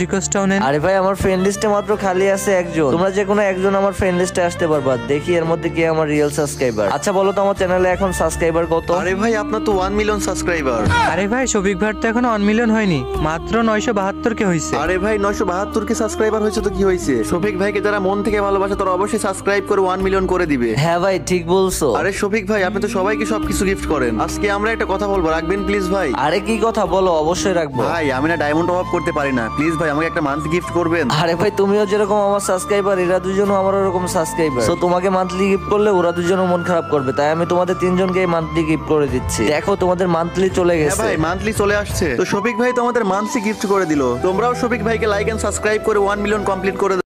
রিকোয়েস্টটাও নেন। আরে ভাই আমার ফ্রেন্ড লিস্টে মাত্র খালি আছে একজন, তোমরা যে কোনো একজন আমার ফ্রেন্ড লিস্টে আসতে পারবা, দেখি এর মধ্যে কে আমার রিয়েল সাবস্ক্রাইবার। আচ্ছা বলো তো আমার চ্যানেলে এখন সাবস্ক্রাইবার কত? আরে ভাই আপনার তো 1 মিলিয়ন সাবস্ক্রাইবার। আরে ভাই শফিক ভাইয়ের তো এখনো 1 মিলিয়ন হয়নি, মাত্র 972 কে হয়েছে। আরে ভাই 972 কে সাবস্ক্রাইবার হয়েছে তো কি হয়েছে? শফিক ভাইকে যারা মন থেকে ভালোবাসে তারা অবশ্যই সাবস্ক্রাইব করে 1 মিলিয়ন করে দিবে। হ্যাঁ ভাই ঠিক বলছো। আরে শফিক ভাই আপনি তো সবাইকে সবকিছু গিফট করেন, আজকে আমরা একটা কথা বলবো, রাখবেন প্লিজ ভাই? আরে কি কথা বলো, অবশ্যই রাখবো। ভাই আমি না ডায়মন্ড অফ করতে পারি না, প্লিজ ভাই আমাকে একটা মান্থলি গিফট করবেন? আরে ভাই তুমিও যেরকম আমার সাবস্ক্রাইবার, এরা দুজনও আমার ওরকম সাবস্ক্রাইবার, তো তোমাকে মান্থলি গিফট করলে ওরা দুজনও মন খারাপ করবে, তাই আমি তোমাদের তিনজনকে মান্থলি গিফট করে দিচ্ছি। দেখো তোমাদের মান্থলি চলে হ্যাঁ গেছে। ভাই মান্থলি চলে আসছে। তো শফিক ভাই তো আমাদের মান্থলি গিফট করে দিল, তোমরাও শফিক ভাইকে লাইক এন্ড সাবস্ক্রাইব করে 1 মিলিয়ন কমপ্লিট করে দাও।